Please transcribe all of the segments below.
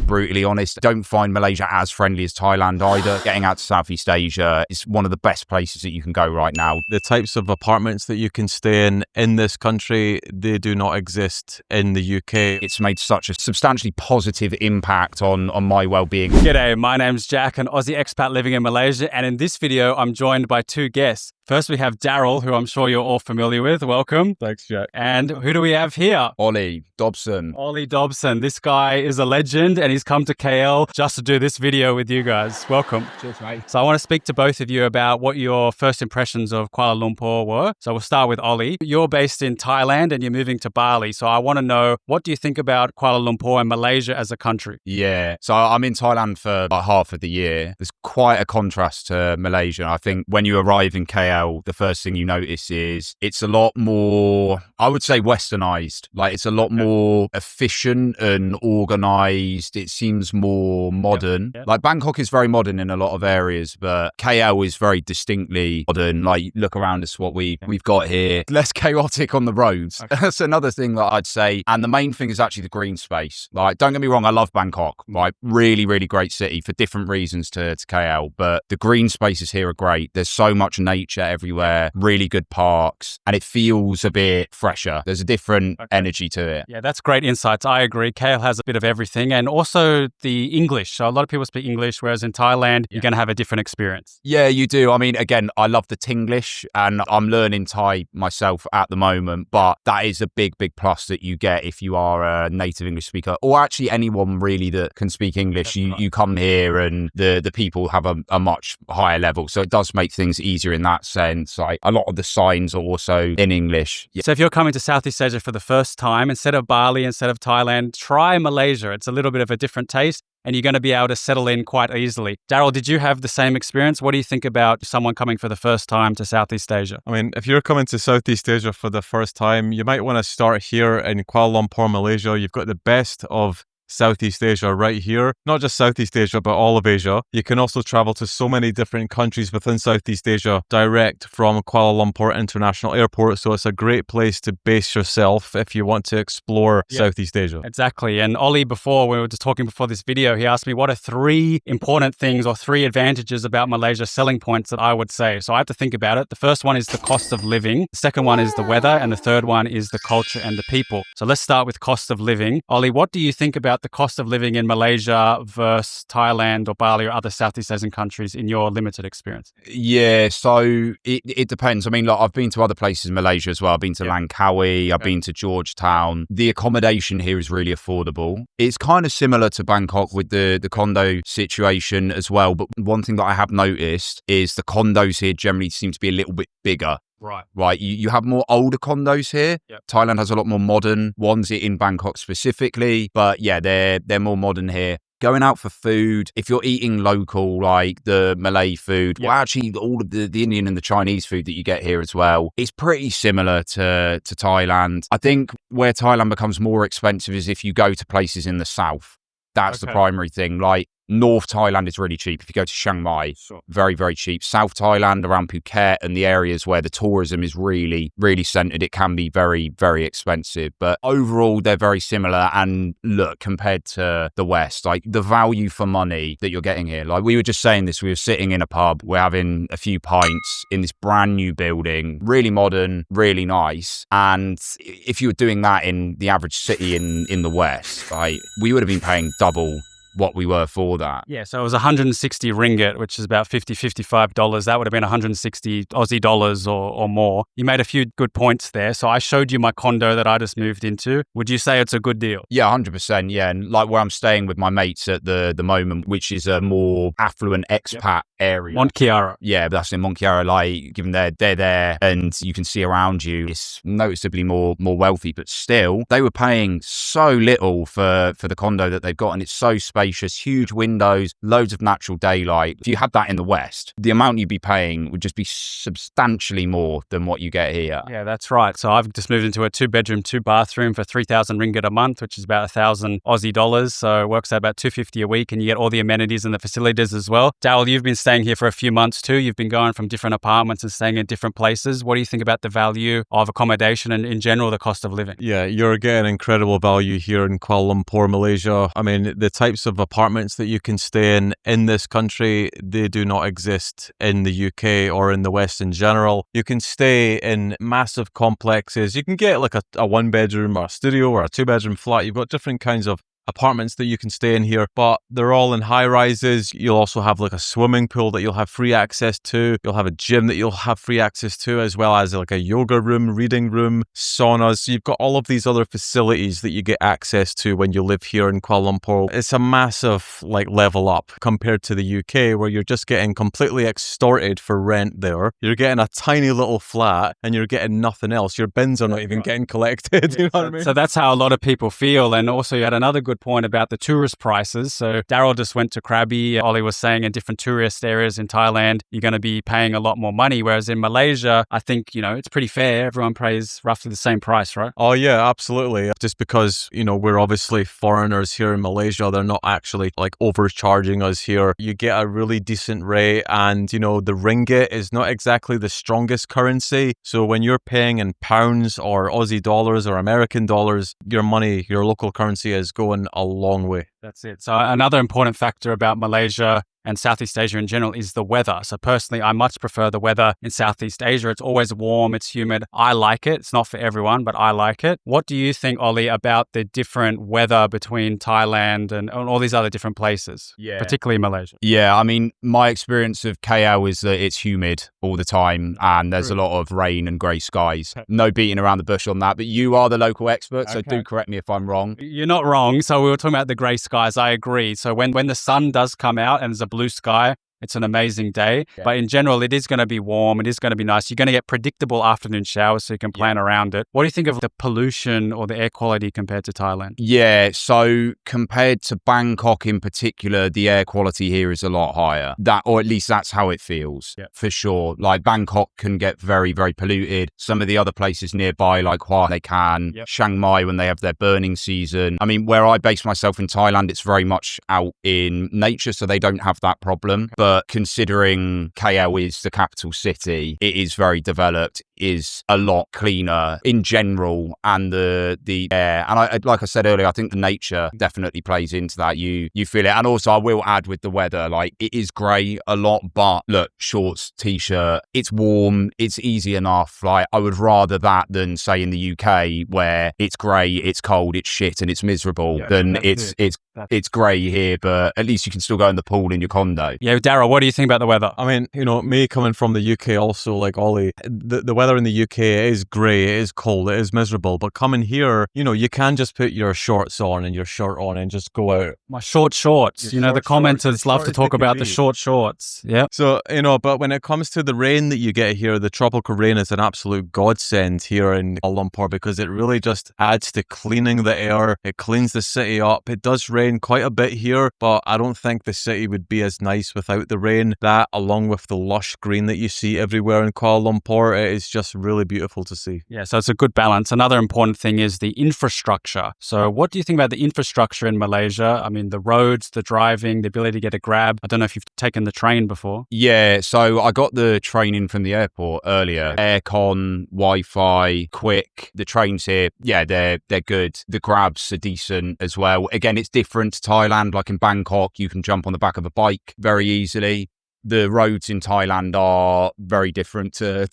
brutally honest. Don't find Malaysia as friendly as Thailand either. Getting out to Southeast Asia is one of the best places that you can go right now. The types of apartments that you can stay in this country, they do not exist in the UK. It's made such a substantially positive impact on my well-being. G'day, my name's Jack, an Aussie expat living in Malaysia, and in this video, I'm joined by two guests. First, we have Daryl, who I'm sure you're all familiar with. Welcome. Thanks, Jack. And who do we have here? Olly Dobson. Olly Dobson. This guy is a legend, and he's come to KL just to do this video with you guys. Welcome. Cheers, mate. So I want to speak to both of you about what your first impressions of Kuala Lumpur were. So we'll start with Olly. You're based in Thailand and you're moving to Bali. So I want to know, what do you think about Kuala Lumpur and Malaysia as a country? Yeah. So I'm in Thailand for about half of the year. There's quite a contrast to Malaysia. I think when you arrive in KL, the first thing you notice is it's a lot more, I would say, westernized. Like, it's a lot more efficient and organized. It seems more modern. Yep. Like, Bangkok is very modern in a lot of areas, but KL is very distinctly modern. Like, look around us, what we've got here. Less chaotic on the roads. Okay. That's another thing that I'd say. And the main thing is actually the green space. Like, don't get me wrong, I love Bangkok. Like, really, really great city for different reasons to KL. But the green spaces here are great. There's so much nature everywhere, really good parks, and it feels a bit fresher. There's a different energy to it. Yeah, that's great insights. I agree. KL has a bit of everything, and also the English. So a lot of people speak English, whereas in Thailand, you're going to have a different experience. Yeah, you do. I mean, again, I love the Tinglish, and I'm learning Thai myself at the moment, but that is a big, big plus that you get if you are a native English speaker, or actually anyone really that can speak English. You come here and the people have a much higher level. So it does make things easier in that sense. Like, a lot of the signs are also in English. Yeah. So if you're coming to Southeast Asia for the first time, instead of Bali, instead of Thailand, try Malaysia. It's a little bit of a different taste, and you're going to be able to settle in quite easily. Daryl, did you have the same experience? What do you think about someone coming for the first time to Southeast Asia? I mean, if you're coming to Southeast Asia for the first time, you might want to start here in Kuala Lumpur, Malaysia. You've got the best of Southeast Asia right here. Not just Southeast Asia, but all of Asia. You can also travel to so many different countries within Southeast Asia direct from Kuala Lumpur International Airport. So it's a great place to base yourself if you want to explore Southeast Asia. Exactly. And Olly, before, we were just talking before this video, he asked me what are 3 important things or 3 advantages about Malaysia, selling points that I would say. So I have to think about it. The first one is the cost of living. The second one is the weather. And the third one is the culture and the people. So let's start with cost of living. Olly, what do you think about the cost of living in Malaysia versus Thailand or Bali or other Southeast Asian countries in your limited experience? Yeah, so it depends. I mean, like, I've been to other places in Malaysia as well. I've been to Langkawi, I've been to Georgetown. The accommodation here is really affordable. It's kind of similar to Bangkok with the condo situation as well. But one thing that I have noticed is the condos here generally seem to be a little bit bigger. Right. You have more older condos here. Yep. Thailand has a lot more modern ones in Bangkok specifically. But yeah, they're more modern here. Going out for food, if you're eating local, like the Malay food, well, actually all of the Indian and the Chinese food that you get here as well, it's pretty similar to Thailand. I think where Thailand becomes more expensive is if you go to places in the south. That's the primary thing. Like, North Thailand is really cheap. If you go to Chiang Mai, very, very cheap. South Thailand, around Phuket and the areas where the tourism is really, really centered, it can be very, very expensive. But overall, they're very similar. And look, compared to the West, like, the value for money that you're getting here, like, we were just saying this, we were sitting in a pub, we're having a few pints in this brand new building, really modern, really nice. And if you were doing that in the average city in the West, like, we would have been paying double what we were for that. Yeah, so it was 160 ringgit, which is about $55. That would have been 160 Aussie dollars or more. You made a few good points there. So I showed you my condo that I just moved into. Would you say it's a good deal? Yeah, 100%. Yeah, and like where I'm staying with my mates at the moment, which is a more affluent expat area. Mont Kiara. Yeah, that's in Mont Kiara. Like, given they're there and you can see around you, it's noticeably more wealthy, but still, they were paying so little for the condo that they've got, and it's so spacious, huge windows, loads of natural daylight. If you had that in the West, the amount you'd be paying would just be substantially more than what you get here. Yeah, that's right. So I've just moved into a 2-bedroom, 2-bathroom for 3,000 ringgit a month, which is about 1,000 Aussie dollars. So it works out about 250 a week, and you get all the amenities and the facilities as well. Daryl, you've been staying here for a few months too. You've been going from different apartments and staying in different places. What do you think about the value of accommodation and in general the cost of living? Yeah, you're getting incredible value here in Kuala Lumpur, Malaysia. I mean, the types of apartments that you can stay in this country. They do not exist in the UK or in the West in general. You can stay in massive complexes. You can get like a one bedroom or a studio or a 2-bedroom flat. You've got different kinds of apartments that you can stay in here, but they're all in high rises. You'll also have like a swimming pool that you'll have free access to. You'll have a gym that you'll have free access to, as well as like a yoga room, reading room, saunas. You've got all of these other facilities that you get access to when you live here in Kuala Lumpur. It's a massive like level up compared to the UK, where you're just getting completely extorted for rent there. You're getting a tiny little flat and you're getting nothing else. Your bins are not even getting collected. You know what I mean? So that's how a lot of people feel. And also you had another good point about the tourist prices. So Daryl just went to Krabi. Ollie was saying in different tourist areas in Thailand, you're going to be paying a lot more money. Whereas in Malaysia, I think, it's pretty fair. Everyone pays roughly the same price, right? Oh yeah, absolutely. Just because, we're obviously foreigners here in Malaysia, they're not actually like overcharging us here. You get a really decent rate, and, the ringgit is not exactly the strongest currency. So when you're paying in pounds or Aussie dollars or American dollars, your money, your local currency is going a long way. That's it. So another important factor about Malaysia and Southeast Asia in general is the weather. So personally, I much prefer the weather in Southeast Asia. It's always warm, it's humid. I like it. It's not for everyone, but I like it. What do you think, Ollie, about the different weather between Thailand and all these other different places, particularly Malaysia? Yeah, I mean, my experience of KL is that it's humid all the time and there's a lot of rain and grey skies. No beating around the bush on that, but you are the local expert, so do correct me if I'm wrong. You're not wrong. So we were talking about the grey skies. I agree. So when the sun does come out and there's a blue sky, it's an amazing day. But in general, it is going to be warm. It is going to be nice. You're going to get predictable afternoon showers, so you can plan around it. What do you think of the pollution or the air quality compared to Thailand? Yeah, so compared to Bangkok in particular, the air quality here is a lot higher. Or at least that's how it feels, for sure. Like Bangkok can get very, very polluted. Some of the other places nearby, like Hua, they can. Chiang Mai, when they have their burning season. I mean, where I base myself in Thailand, it's very much out in nature, so they don't have that problem. But considering KL is the capital city, it is very developed, is a lot cleaner in general, and the air. And like I said earlier, I think the nature definitely plays into that. You feel it. And also I will add with the weather, like it is grey a lot, but look, shorts, t-shirt, it's warm, it's easy enough. Like I would rather that than say in the UK where it's grey, it's cold, it's shit and it's miserable than it's grey here, but at least you can still go in the pool in your condo. Yeah, Daryl, what do you think about the weather? I mean, me coming from the UK also, like Ollie, the weather in the UK is grey, it is cold, it is miserable. But coming here, you can just put your shorts on and your shirt on and just go out. My shorts. The commenters love to talk about the short shorts. Yeah. So, but when it comes to the rain that you get here, the tropical rain is an absolute godsend here in Kuala Lumpur, because it really just adds to cleaning the air. It cleans the city up. It does rain quite a bit here, but I don't think the city would be as nice without the rain. That, along with the lush green that you see everywhere in Kuala Lumpur, it is just really beautiful to see. Yeah, so it's a good balance. Another important thing is the infrastructure. So what do you think about the infrastructure in Malaysia? I mean, the roads, the driving, the ability to get a grab. I don't know if you've taken the train before. Yeah, so I got the train in from the airport earlier. Aircon, Wi-Fi, quick. The trains here, they're good. The grabs are decent as well. Again, it's different to Thailand. Like in Bangkok, you can jump on the back of a bike very easily. The roads in Thailand are very different to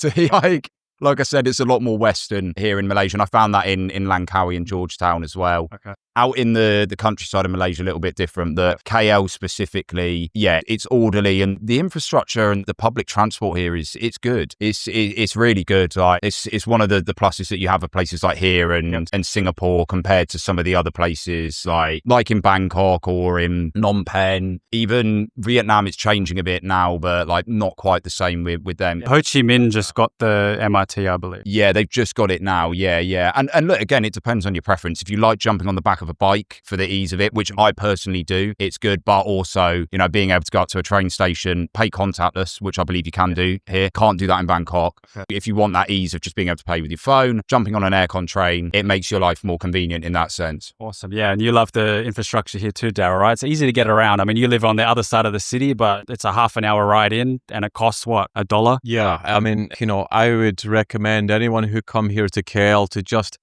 like I said, it's a lot more Western here in Malaysia. And I found that in Langkawi and Georgetown as well. Okay. Out in the countryside of Malaysia, a little bit different. The KL specifically, it's orderly, and the infrastructure and the public transport here it's good. It's really good. Like it's one of the pluses that you have at places like here and Singapore compared to some of the other places like in Bangkok or in Phnom Penh. Even Vietnam is changing a bit now, but like not quite the same with them. Ho Chi Minh just got the MRT, I believe. Yeah, they've just got it now. Yeah. And look, again, it depends on your preference. If you like jumping on the back of a bike for the ease of it, which I personally do, it's good. But also, being able to go up to a train station, pay contactless, which I believe you can do here. Can't do that in Bangkok. Okay. If you want that ease of just being able to pay with your phone, jumping on an aircon train, it makes your life more convenient in that sense. Awesome. Yeah. And you love the infrastructure here too, Daryl, right? It's easy to get around. I mean, you live on the other side of the city, but it's a half an hour ride in and it costs what, $1? Yeah. I mean, I would recommend anyone who come here to KL to just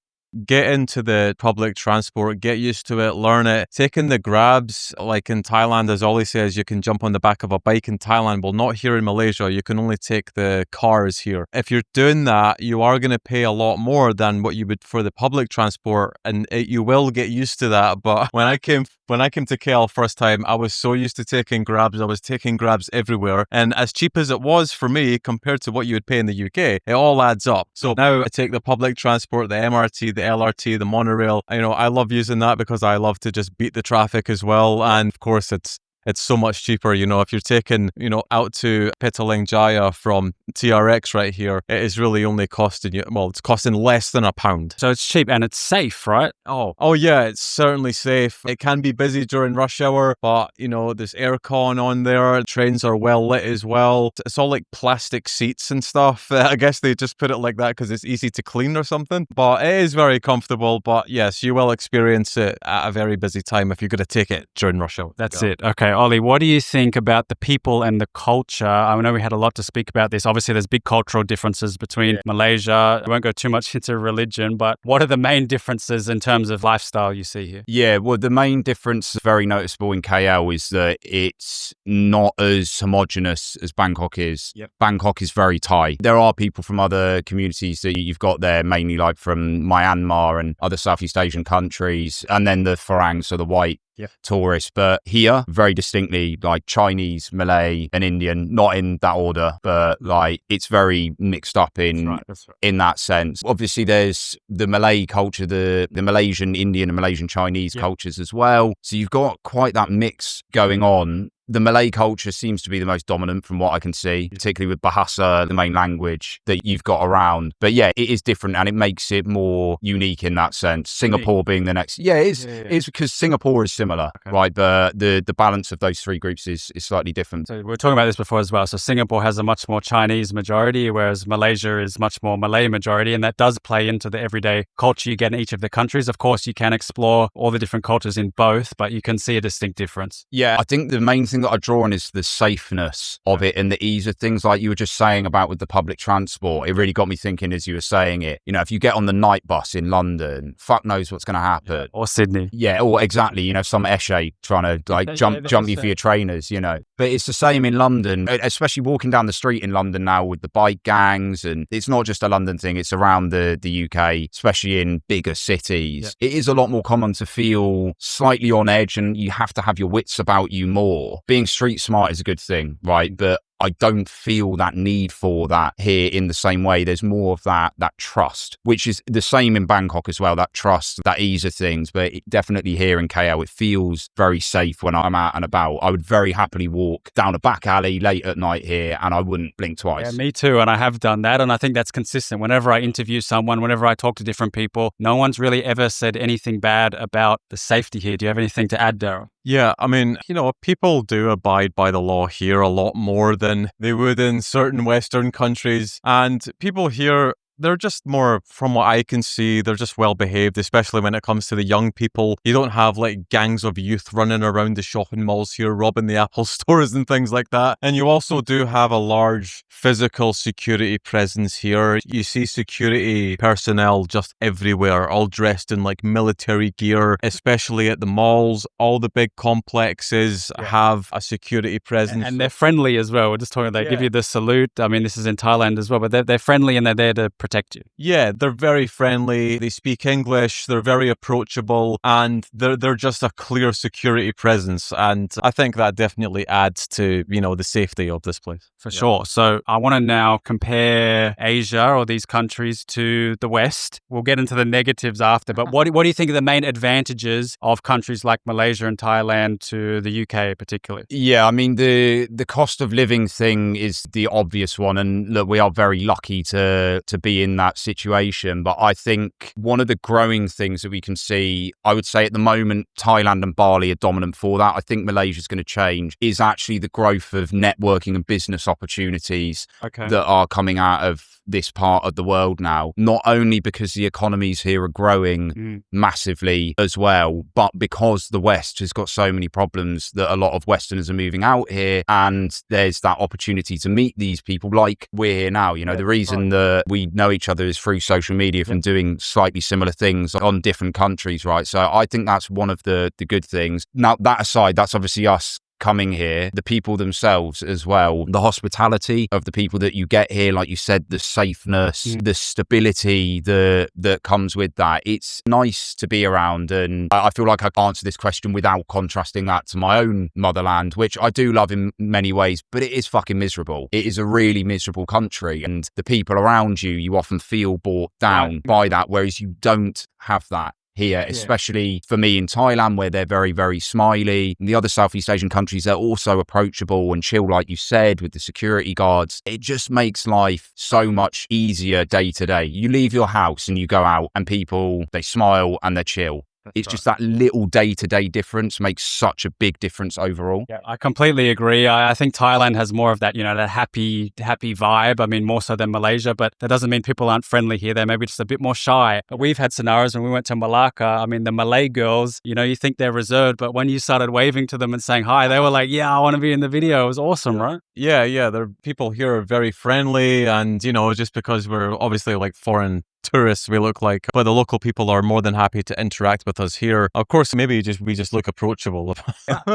get into the public transport, get used to it, learn it. Taking the grabs, like in Thailand, as Ollie says, you can jump on the back of a bike in Thailand. Well, not here in Malaysia. You can only take the cars here. If you're doing that, you are going to pay a lot more than what you would for the public transport, and you will get used to that. But when I came to KL first time, I was so used to taking grabs. I was taking grabs everywhere, and as cheap as it was for me compared to what you would pay in the UK, it all adds up. So now I take the public transport, the MRT, the LRT, the monorail. I love using that because I love to just beat the traffic as well. And of course, it's so much cheaper. If you're taking, out to Petaling Jaya from TRX right here, it is really only costing you, it's costing less than £1. So it's cheap and it's safe, right? Oh yeah, it's certainly safe. It can be busy during rush hour, but there's aircon on there. Trains are well lit as well. It's all like plastic seats and stuff. I guess they just put it like that because it's easy to clean or something. But it is very comfortable. But yes, you will experience it at a very busy time if you're going to take it during rush hour. That's it. Okay. Ollie, what do you think about the people and the culture? I know we had a lot to speak about this. Obviously, there's big cultural differences between Malaysia. We won't go too much into religion, but what are the main differences in terms of lifestyle you see here? Yeah, well, the main difference very noticeable in KL is that it's not as homogenous as Bangkok is. Yep. Bangkok is very Thai. There are people from other communities that you've got there, mainly like from Myanmar and other Southeast Asian countries, and then the Farang, so the white tourists. But here, very distinctly, like Chinese, Malay, and Indian, not in that order, but like it's very mixed up That's right. in that sense. Obviously, there's the Malay culture, the Malaysian, Indian, and Malaysian Chinese cultures as well. So you've got quite that mix going on. The Malay culture seems to be the most dominant from what I can see, particularly with Bahasa, the main language that you've got around. But yeah, it is different and it makes it more unique in that sense. Singapore being the next. Yeah, it is because Singapore is similar, right? But the balance of those three groups is slightly different. So we were talking about this before as well. So Singapore has a much more Chinese majority, whereas Malaysia is much more Malay majority. And that does play into the everyday culture you get in each of the countries. Of course, you can explore all the different cultures in both, but you can see a distinct difference. Yeah, I think the main thing that I draw on is the safeness of it and the ease of things, like you were just saying about with the public transport. It really got me thinking as you were saying it. If you get on the night bus in London, fuck knows what's going to happen. Or Sydney. Yeah, or exactly. Some eshe trying to like jump you for your trainers, But it's the same in London, especially walking down the street in London now with the bike gangs. And it's not just a London thing, it's around the UK, especially in bigger cities. It is a lot more common to feel slightly on edge and you have to have your wits about you more. Being street smart is a good thing, right? But I don't feel that need for that here in the same way. There's more of that trust, which is the same in Bangkok as well, that trust, that ease of things. But definitely here in KL, it feels very safe when I'm out and about. I would very happily walk down a back alley late at night here and I wouldn't blink twice. Yeah, me too. And I have done that. And I think that's consistent. Whenever I interview someone, whenever I talk to different people, no one's really ever said anything bad about the safety here. Do you have anything to add, Daryl? Yeah, I mean, people do abide by the law here a lot more than they would in certain Western countries. And people here, they're just more, from what I can see, they're just well behaved, especially when it comes to the young people. You don't have like gangs of youth running around the shopping malls here, robbing the Apple stores and things like that. And you also do have a large physical security presence here. You see security personnel just everywhere, all dressed in like military gear, especially at the malls. All the big complexes have a security presence. And they're friendly as well. We're just talking, they give you the salute. I mean, this is in Thailand as well, but they're friendly and they're there to protect you. Yeah, they're very friendly. They speak English. They're very approachable, and they're just a clear security presence. And I think that definitely adds to the safety of this place for sure. So I want to now compare Asia or these countries to the West. We'll get into the negatives after, but what do you think are the main advantages of countries like Malaysia and Thailand to the UK particularly? Yeah, I mean the cost of living thing is the obvious one, and look, we are very lucky to be in that situation. But I think one of the growing things that we can see, I would say at the moment, Thailand and Bali are dominant for that. I think Malaysia is going to change, is actually the growth of networking and business opportunities that are coming out of this part of the world now, not only because the economies here are growing massively as well, but because the West has got so many problems that a lot of Westerners are moving out here, and there's that opportunity to meet these people like we're here now. You know, the reason that we know each other is through social media from doing slightly similar things on different countries, right? So I think that's one of the good things. Now, that aside, that's obviously us coming here, the people themselves as well, the hospitality of the people that you get here, like you said, the safeness, the stability that comes with that. It's nice to be around, and I feel like I can answer this question without contrasting that to my own motherland, which I do love in many ways, but it is fucking miserable. It is a really miserable country, and the people around you, you often feel brought down by that, whereas you don't have that here, especially for me in Thailand, where they're very, very smiley. In the other Southeast Asian countries, they're also approachable and chill, like you said, with the security guards. It just makes life so much easier day to day. You leave your house and you go out and people, they smile and they're chill. It's just that little day-to-day difference makes such a big difference overall. Yeah, I completely agree. I think Thailand has more of that, you know, that happy vibe. I mean, more so than Malaysia, but that doesn't mean people aren't friendly here. They're maybe just a bit more shy. But we've had scenarios when we went to Malacca. I mean, the Malay girls, you know, you think they're reserved, but when you started waving to them and saying hi, they were like, yeah, I want to be in the video. It was awesome, right? Yeah. The people here are very friendly, and, you know, just because we're obviously like foreign tourists, we look like, but the local people are more than happy to interact with us here. Of course, maybe we just look approachable.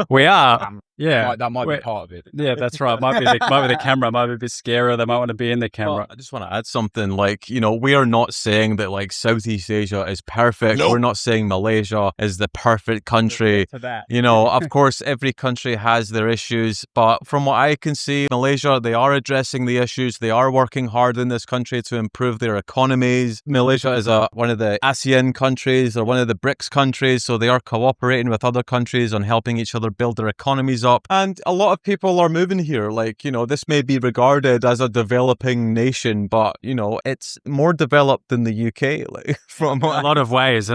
We are. Yeah, that might be part of it. Yeah, that's right. Might be the camera. Might be a bit scary. They might want to be in the camera. Well, I just want to add something. Like, you know, we are not saying that like Southeast Asia is perfect. Nope. We're not saying Malaysia is the perfect country. You know, of course, every country has their issues, but from what I can see, Malaysia, they are addressing the issues. They are working hard in this country to improve their economies. Malaysia is one of the ASEAN countries or one of the Brits countries, so they are cooperating with other countries on helping each other build their economies up. And a lot of people are moving here. Like, you know, this may be regarded as a developing nation, but, you know, it's more developed than the UK. Like, from a lot of ways,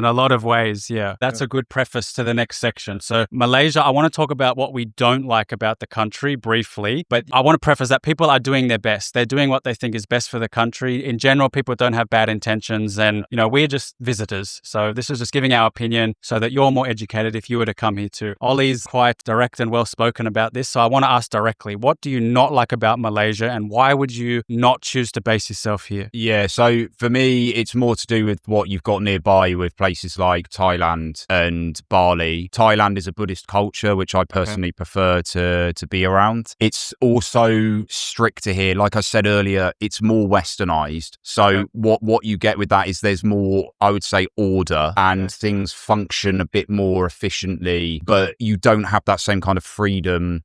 yeah. That's a good preface to the next section. So Malaysia, I want to talk about what we don't like about the country briefly, but I want to preface that people are doing their best. They're doing what they think is best for the country. In general, people don't have bad intentions, and, you know, we're just visitors. So this is just giving our opinion so that you're more educated if you were to come here too. Ollie's quite direct and well spoken about this. So I want to ask directly, what do you not like about Malaysia, and why would you not choose to base yourself here? Yeah, so for me, it's more to do with what you've got nearby with places like Thailand and Bali. Thailand is a Buddhist culture, which I personally prefer to be around. It's also stricter here. Like I said earlier, it's more westernized. So what you get with that is there's more, I would say, order, and things function a bit more efficiently, but you don't have that same kind of freedom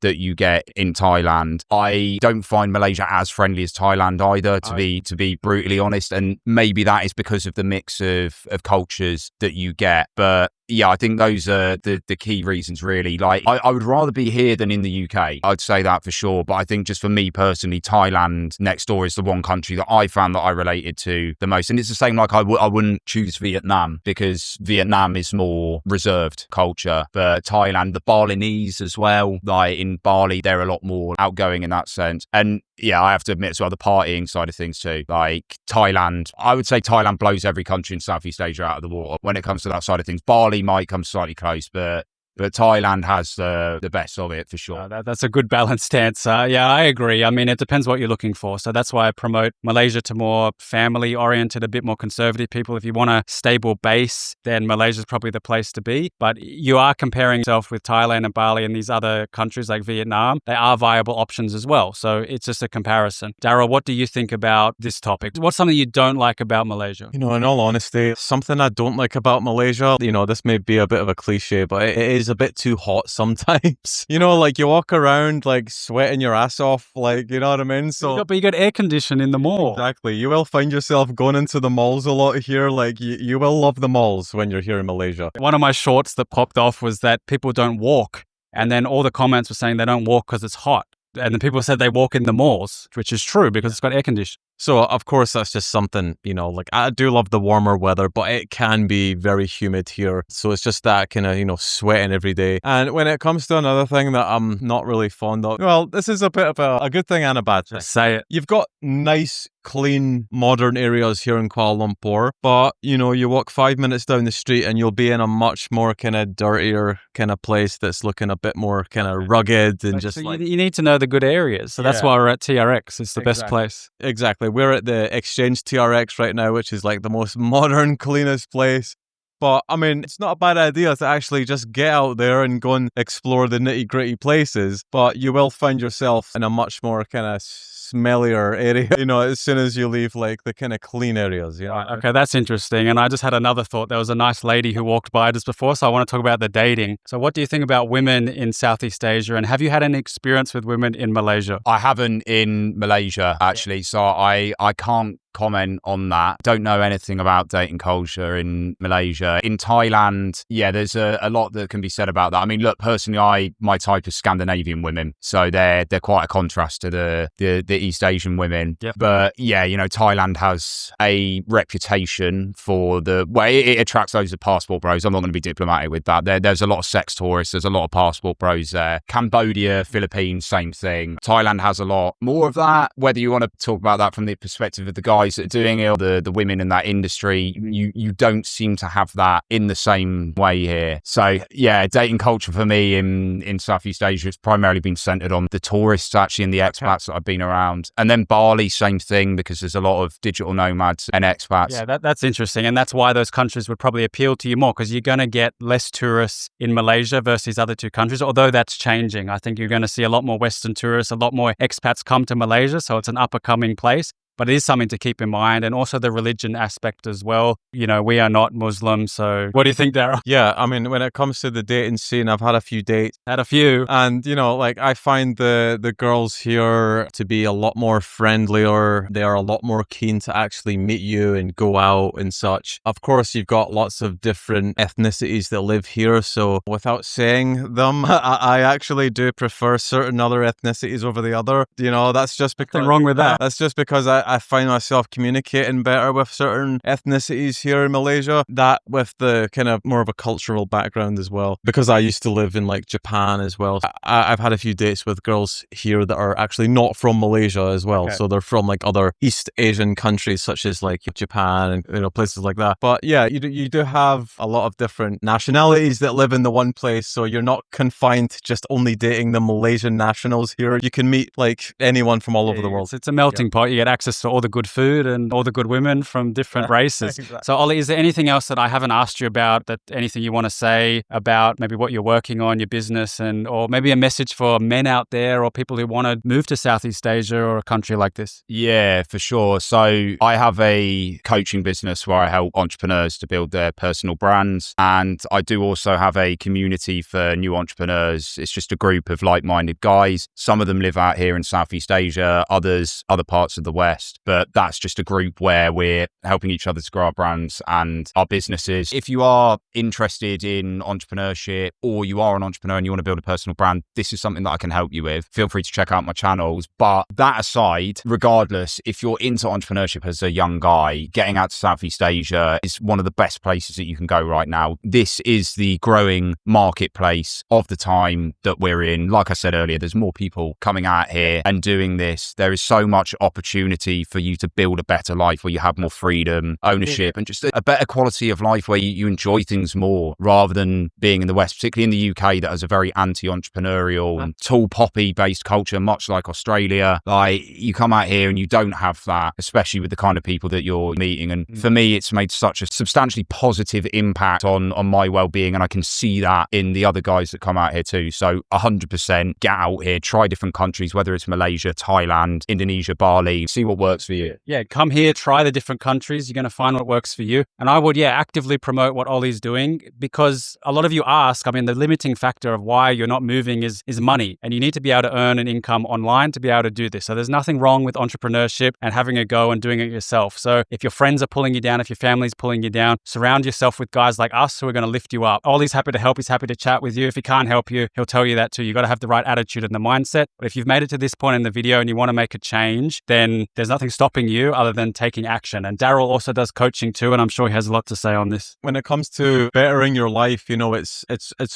that you get in Thailand. I don't find Malaysia as friendly as Thailand either, to be brutally honest, and maybe that is because of the mix of cultures that you get. But yeah, I think those are the key reasons, really. Like, I would rather be here than in the UK. I'd say that for sure. But I think just for me personally, Thailand next door is the one country that I found that I related to the most. And it's the same, like I wouldn't choose Vietnam, because Vietnam is more reserved culture. But Thailand, the Balinese as well, like in Bali, they're a lot more outgoing in that sense. And yeah, I have to admit as well, the partying side of things too. Like Thailand, I would say Thailand blows every country in Southeast Asia out of the water when it comes to that side of things. Bali might come slightly close, but Thailand has the best of it for sure. That's a good balanced answer. Yeah, I agree. I mean, it depends what you're looking for. So that's why I promote Malaysia to more family oriented, a bit more conservative people. If you want a stable base, then Malaysia is probably the place to be. But you are comparing yourself with Thailand and Bali and these other countries like Vietnam. They are viable options as well. So it's just a comparison. Daryl, what do you think about this topic? What's something you don't like about Malaysia? You know, in all honesty, something I don't like about Malaysia, you know, this may be a bit of a cliche, but it is a bit too hot sometimes. You know, like you walk around like sweating your ass off, like, you know what I mean? So, but you got air conditioning in the mall. Exactly. You will find yourself going into the malls a lot here. Like you will love the malls when you're here in Malaysia. One of my shorts that popped off was that people don't walk. And then all the comments were saying they don't walk because it's hot. And then people said they walk in the malls, which is true because it's got air conditioning. So, of course, that's just something, you know, like I do love the warmer weather, but it can be very humid here. So it's just that kind of, you know, sweating every day. And when it comes to another thing that I'm not really fond of, well, this is a bit of a good thing and a bad thing. Just say it. You've got nice, clean, modern areas here in Kuala Lumpur. But, you know, you walk 5 minutes down the street and you'll be in a much more kind of dirtier kind of place that's looking a bit more kind of rugged and just so like... you need to know the good areas. So that's why we're at TRX. It's the best place. Exactly. We're at the Exchange TRX right now, which is like the most modern, cleanest place. But I mean, it's not a bad idea to actually just get out there and go and explore the nitty gritty places. But you will find yourself in a much more kind of smellier area, you know, as soon as you leave like the kind of clean areas. You know? Okay, that's interesting. And I just had another thought. There was a nice lady who walked by just before, so I want to talk about the dating. So what do you think about women in Southeast Asia? And have you had any experience with women in Malaysia? I haven't in Malaysia, actually. So I can't comment on that. Don't know anything about dating culture in Malaysia. In Thailand, yeah, there's a lot that can be said about that. I mean, look, personally, my type is Scandinavian women, so they're quite a contrast to the East Asian women. Yep. But yeah, you know, Thailand has a reputation for it attracts loads of passport bros. I'm not going to be diplomatic with that. There's a lot of sex tourists. There's a lot of passport bros there. Cambodia, Philippines, same thing. Thailand has a lot more of that. Whether you want to talk about that from the perspective of the guys that are doing it or the women in that industry, you don't seem to have that in the same way here. So yeah, dating culture for me in Southeast Asia has primarily been centered on the tourists actually and the expats that I've been around. And then Bali, same thing, because there's a lot of digital nomads and expats. Yeah, that's interesting. And that's why those countries would probably appeal to you more, because you're going to get less tourists in Malaysia versus these other two countries, although that's changing. I think you're going to see a lot more Western tourists, a lot more expats come to Malaysia. So it's an up-and-coming place. But it is something to keep in mind, and also the religion aspect as well. You know, we are not Muslim, so what do you think, Darryl? Yeah, I mean, when it comes to the dating scene, I've had a few dates. And, you know, like I find the girls here to be a lot more friendlier. They are a lot more keen to actually meet you and go out and such. Of course, you've got lots of different ethnicities that live here. So without saying them, I actually do prefer certain other ethnicities over the other. You know, that's just because... Nothing wrong with that. That's just because I find myself communicating better with certain ethnicities here in Malaysia, that with the kind of more of a cultural background as well. Because I used to live in like Japan as well. I've had a few dates with girls here that are actually not from Malaysia as well. Okay. So they're from like other East Asian countries such as like Japan and, you know, places like that. But yeah, you do have a lot of different nationalities that live in the one place. So you're not confined to just only dating the Malaysian nationals here. You can meet like anyone from all over the world. It's a melting pot. You get access to all the good food and all the good women from different races. Exactly. So Ollie, is there anything else that I haven't asked you about, that anything you want to say about maybe what you're working on, your business, or maybe a message for men out there or people who want to move to Southeast Asia or a country like this? Yeah, for sure. So I have a coaching business where I help entrepreneurs to build their personal brands. And I do also have a community for new entrepreneurs. It's just a group of like-minded guys. Some of them live out here in Southeast Asia, others other parts of the West. But that's just a group where we're helping each other to grow our brands and our businesses. If you are interested in entrepreneurship, or you are an entrepreneur and you want to build a personal brand, this is something that I can help you with. Feel free to check out my channels. But that aside, regardless, if you're into entrepreneurship as a young guy, getting out to Southeast Asia is one of the best places that you can go right now. This is the growing marketplace of the time that we're in. Like I said earlier, there's more people coming out here and doing this. There is so much opportunity for you to build a better life where you have more freedom, ownership, and just a better quality of life where you enjoy things more, rather than being in the West, particularly in the UK, that has a very anti-entrepreneurial and tall poppy based culture, much like Australia. Like, you come out here and you don't have that, especially with the kind of people that you're meeting. And for me, it's made such a substantially positive impact on my well-being. And I can see that in the other guys that come out here too. So 100% get out here, try different countries, whether it's Malaysia, Thailand, Indonesia, Bali, see what works for you. Yeah, come here, try the different countries. You're going to find what works for you. And I would, actively promote what Ollie's doing, because a lot of you ask, I mean, the limiting factor of why you're not moving is money. And you need to be able to earn an income online to be able to do this. So there's nothing wrong with entrepreneurship and having a go and doing it yourself. So if your friends are pulling you down, if your family's pulling you down, surround yourself with guys like us who are going to lift you up. Ollie's happy to help. He's happy to chat with you. If he can't help you, he'll tell you that too. You got to have the right attitude and the mindset. But if you've made it to this point in the video and you want to make a change, then there's nothing stopping you other than taking action. And Daryl also does coaching too, and I'm sure he has a lot to say on this. When it comes to bettering your life, you know, it's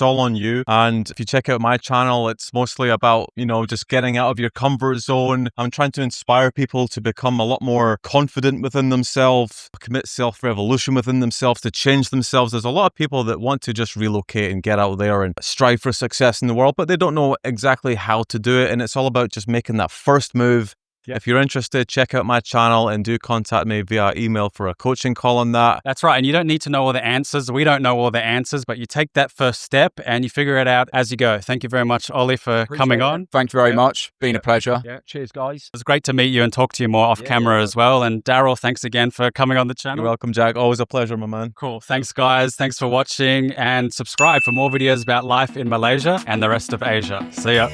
all on you. And if you check out my channel, it's mostly about, you know, just getting out of your comfort zone. I'm trying to inspire people to become a lot more confident within themselves, commit self-revolution within themselves, to change themselves. There's a lot of people that want to just relocate and get out there and strive for success in the world, but they don't know exactly how to do it. And it's all about just making that first move. Yeah. If you're interested, check out my channel and do contact me via email for a coaching call on that. That's right. And you don't need to know all the answers. We don't know all the answers, but you take that first step and you figure it out as you go. Thank you very much, Ollie, for coming on. Thank you very much. Been a pleasure. Yeah. Cheers, guys. It was great to meet you and talk to you more off camera as well. And Daryl, thanks again for coming on the channel. You're welcome, Jack. Always a pleasure, my man. Cool. Thanks, guys. Thanks for watching, and subscribe for more videos about life in Malaysia and the rest of Asia. See ya.